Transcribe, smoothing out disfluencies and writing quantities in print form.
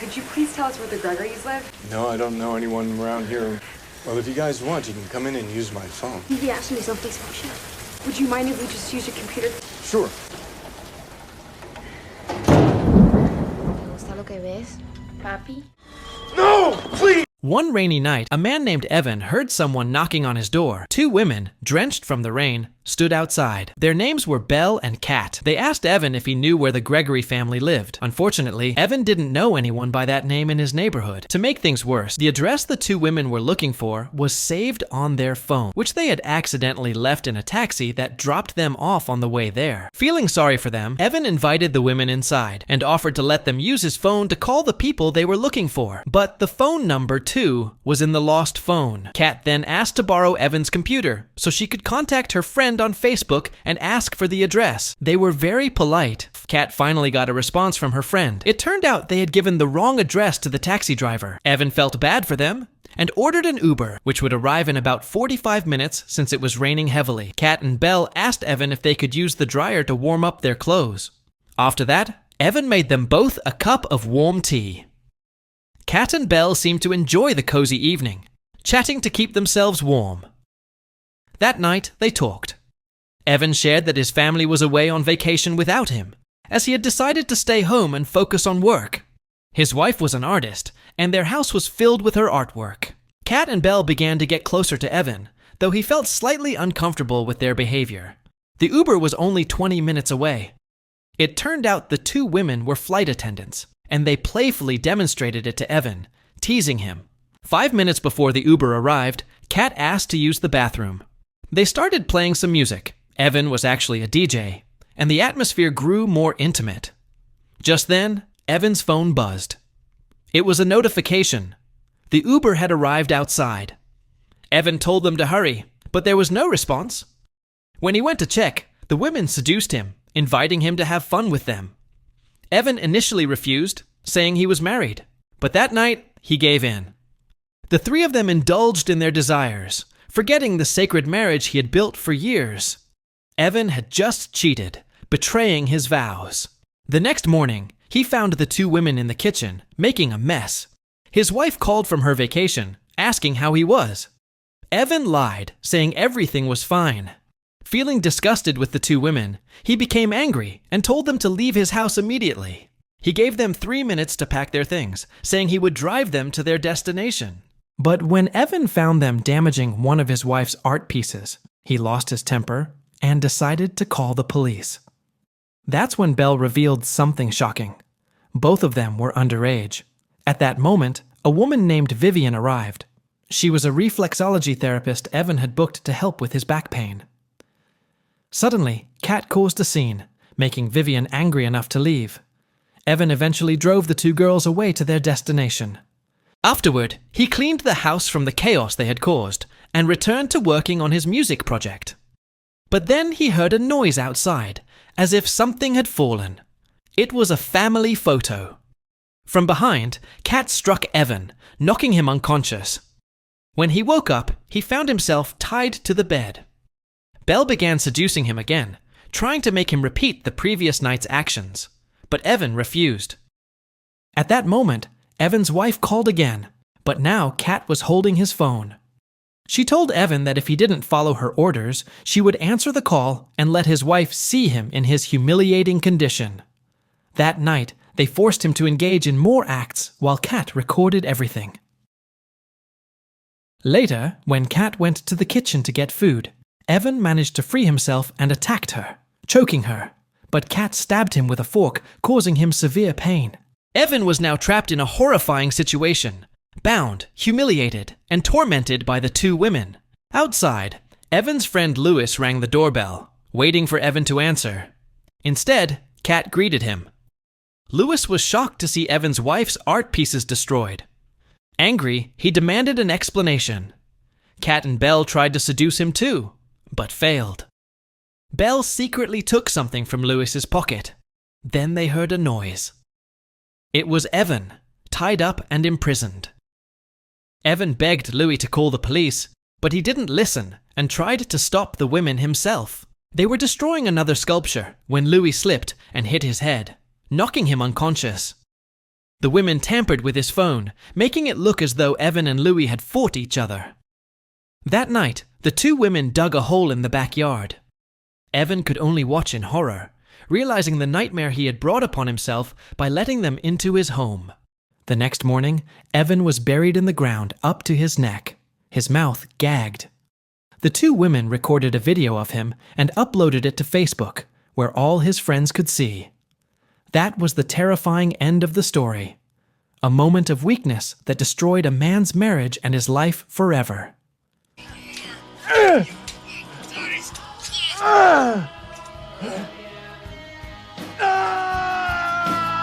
could you please tell us where the Gregory's live? No, I don't know anyone around here. Well, if you guys want, you can come in and use my phone. Vivi asked me something special. Would you mind if we just use your computer? Sure. ¿Te gusta lo que ves, papi? No! Please! One rainy night, a man named Evan heard someone knocking on his door. Two women, drenched from the rain, stood outside. Their names were Belle and Kat. They asked Evan if he knew where the Gregory family lived. Unfortunately, Evan didn't know anyone by that name in his neighborhood. To make things worse, the address the two women were looking for was saved on their phone, which they had accidentally left in a taxi that dropped them off on the way there. Feeling sorry for them, Evan invited the women inside and offered to let them use his phone to call the people they were looking for. But the phone number, too, was in the lost phone. Kat then asked to borrow Evan's computer so she could contact her friend on Facebook and ask for the address. They were very polite. Kat finally got a response from her friend. It turned out they had given the wrong address to the taxi driver. Evan felt bad for them and ordered an Uber, which would arrive in about 45 minutes since it was raining heavily. Kat and Belle asked Evan if they could use the dryer to warm up their clothes. After that, Evan made them both a cup of warm tea. Kat and Belle seemed to enjoy the cozy evening, chatting to keep themselves warm. That night, they talked. Evan shared that his family was away on vacation without him, as he had decided to stay home and focus on work. His wife was an artist, and their house was filled with her artwork. Kat and Belle began to get closer to Evan, though he felt slightly uncomfortable with their behavior. The Uber was only 20 minutes away. It turned out the two women were flight attendants, and they playfully demonstrated it to Evan, teasing him. 5 minutes before the Uber arrived, Kat asked to use the bathroom. They started playing some music. Evan was actually a DJ, and the atmosphere grew more intimate. Just then, Evan's phone buzzed. It was a notification. The Uber had arrived outside. Evan told them to hurry, but there was no response. When he went to check, the women seduced him, inviting him to have fun with them. Evan initially refused, saying he was married, but that night, he gave in. The three of them indulged in their desires, forgetting the sacred marriage he had built for years. Evan had just cheated, betraying his vows. The next morning, he found the two women in the kitchen, making a mess. His wife called from her vacation, asking how he was. Evan lied, saying everything was fine. Feeling disgusted with the two women, he became angry and told them to leave his house immediately. He gave them 3 minutes to pack their things, saying he would drive them to their destination. But when Evan found them damaging one of his wife's art pieces, he lost his temper and decided to call the police. That's when Belle revealed something shocking. Both of them were underage. At that moment, a woman named Vivian arrived. She was a reflexology therapist Evan had booked to help with his back pain. Suddenly, Kat caused a scene, making Vivian angry enough to leave. Evan eventually drove the two girls away to their destination. Afterward, he cleaned the house from the chaos they had caused and returned to working on his music project. But then he heard a noise outside, as if something had fallen. It was a family photo. From behind, Kat struck Evan, knocking him unconscious. When he woke up, he found himself tied to the bed. Belle began seducing him again, trying to make him repeat the previous night's actions, but Evan refused. At that moment, Evan's wife called again, but now Kat was holding his phone. She told Evan that if he didn't follow her orders, she would answer the call and let his wife see him in his humiliating condition. That night, they forced him to engage in more acts while Kat recorded everything. Later, when Kat went to the kitchen to get food, Evan managed to free himself and attacked her, choking her, but Kat stabbed him with a fork, causing him severe pain. Evan was now trapped in a horrifying situation, bound, humiliated, and tormented by the two women. Outside, Evan's friend Louis rang the doorbell, waiting for Evan to answer. Instead, Kat greeted him. Louis was shocked to see Evan's wife's art pieces destroyed. Angry, he demanded an explanation. Kat and Belle tried to seduce him too, but failed. Belle secretly took something from Louis's pocket. Then they heard a noise. It was Evan, tied up and imprisoned. Evan begged Louis to call the police, but he didn't listen and tried to stop the women himself. They were destroying another sculpture when Louis slipped and hit his head, knocking him unconscious. The women tampered with his phone, making it look as though Evan and Louis had fought each other. That night, the two women dug a hole in the backyard. Evan could only watch in horror, realizing the nightmare he had brought upon himself by letting them into his home. The next morning, Evan was buried in the ground up to his neck, his mouth gagged. The two women recorded a video of him and uploaded it to Facebook, where all his friends could see. That was the terrifying end of the story. A moment of weakness that destroyed a man's marriage and his life forever.